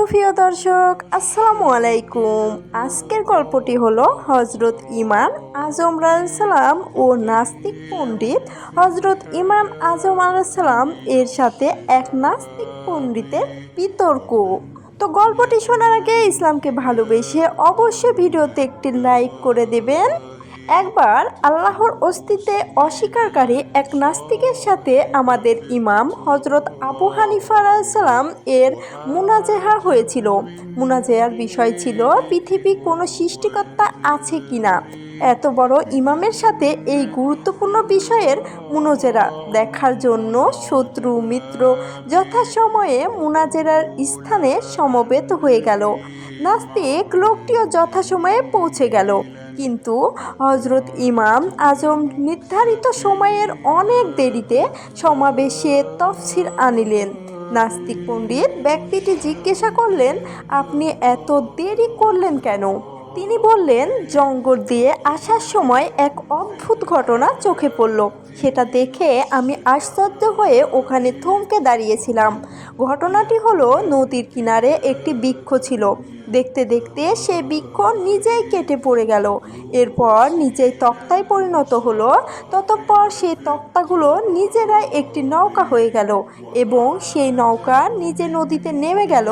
সুপ্রিয় দর্শক, আসসালামু আলাইকুম। আজকের গল্পটি হলো হজরত ইমাম আজম আলাইহিসসালাম ও নাস্তিক পণ্ডিত হজরত ইমাম আজম আলাইহিসসালাম এর সাথে এক নাস্তিক পণ্ডিতের বিতর্ক। তো গল্পটি শোনার আগে ইসলামকে ভালোবেসে অবশ্যই ভিডিওতে একটি লাইক করে দেবেন। একবার আল্লাহর অস্তিত্বে অস্বীকারী এক নাস্তিকের সাথে আমাদের ইমাম হজরত আবু হানিফা আলাইহিসসালাম এর মুনাজেহা হয়েছিল। মুনাজেহার বিষয় ছিল পৃথিবী কোনো সৃষ্টিকর্তা আছে কিনা। এত বড় ইমামের সাথে এই গুরুত্বপূর্ণ বিষয়ের মুনাজেরা দেখার জন্য শত্রু মিত্র যথাসময়ে মুনাজেরার স্থানে সমবেত হয়ে গেল। নাস্তিক লোকটিও যথাসময়ে পৌঁছে গেল, কিন্তু হজরত ইমাম আজম নির্ধারিত সময়ের অনেক দেরিতে সমাবেশে তফসির আনিলেন। নাস্তিক পণ্ডিত ব্যক্তিটি জিজ্ঞাসা করলেন, আপনি এত দেরি করলেন কেন? তিনি বললেন, জঙ্গল দিয়ে আসার সময় এক অদ্ভুত ঘটনা চোখে পড়ল। সেটা দেখে আমি আশ্চর্য হয়ে ওখানে থমকে দাঁড়িয়েছিলাম। ঘটনাটি হলো, নদীর কিনারে একটি বৃক্ষ ছিল। দেখতে দেখতে সেই বৃক্ষ নিজেই কেটে পড়ে গেল, এরপর নিজেই তক্তায় পরিণত হলো। ততঃপর সেই তক্তাগুলো নিজেরাই একটি নৌকা হয়ে গেল এবং সেই নৌকা নিজে নদীতে নেমে গেল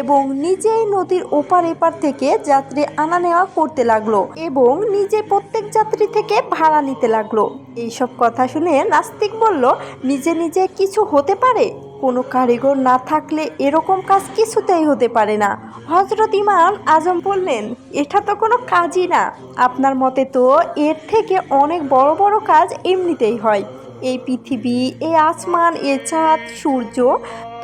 এবং নিজেই নদীর ওপার এপার থেকে যাত্রী আনা নেওয়া করতে লাগলো এবং নিজে প্রত্যেক যাত্রী থেকে ভাড়া নিতে লাগলো। এইসব কথা শুনে নাস্তিক বলল, নিজে নিজে কিছু হতে পারে? কোনো কারিগর না থাকলে এরকম কাজ কিছুতেই হতে পারে না। হজরত ইমাম আজম বললেন, এটা তো কোনো কাজই না। আপনার মতে তো এর থেকে অনেক বড় বড় কাজ এমনিতেই হয়। এই পৃথিবী, এই আসমান, এ চাঁদ, সূর্য,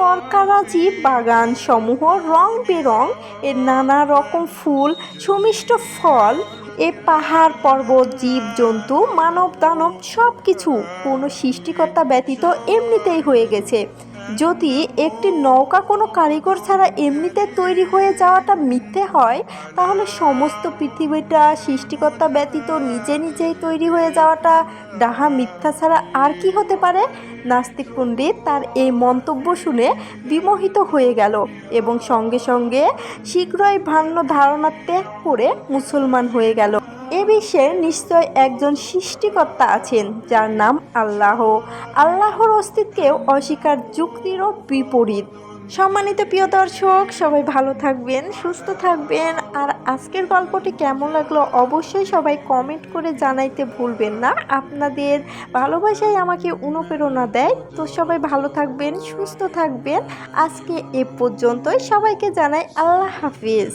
তরকারাজি, বাগান সমূহ, রং বেরং এর নানা রকম ফুল, সুমিষ্ট ফল, এ পাহাড় পর্বত, জীব জন্তু, মানব দানব সব কিছু কোনো সৃষ্টিকর্তা ব্যতীত এমনিতেই হয়ে গেছে। যদি একটি নৌকা কোনো কারিগর ছাড়া এমনিতে তৈরি হয়ে যাওয়াটা মিথ্যে হয়, তাহলে সমস্ত পৃথিবীটা সৃষ্টিকর্তা ব্যতীত নিজে নিজেই তৈরি হয়ে যাওয়াটা ডাহা মিথ্যা ছাড়া আর কি হতে পারে? নাস্তিক পণ্ডিত তার এই মন্তব্য শুনে বিমোহিত হয়ে গেল এবং সঙ্গে সঙ্গে শীঘ্রই ভ্রান্ত ধারণা ত্যাগ করে মুসলমান হয়ে গেল। এ বিশ্বের নিশ্চয় একজন সৃষ্টিকর্তা আছেন, যার নাম আল্লাহ। আল্লাহর অস্তিত্বকেও অস্বীকার যুক্তিরও বিপরীত। সম্মানিত প্রিয় দর্শক, সবাই ভালো থাকবেন, সুস্থ থাকবেন। আর আজকের গল্পটি কেমন লাগলো অবশ্যই সবাই কমেন্ট করে জানাইতে ভুলবেন না। আপনাদের ভালোবাসাই আমাকে অনুপ্রেরণা দেয়। তো সবাই ভালো থাকবেন, সুস্থ থাকবেন। আজকে এ পর্যন্তই। সবাইকে জানাই আল্লাহ হাফিজ।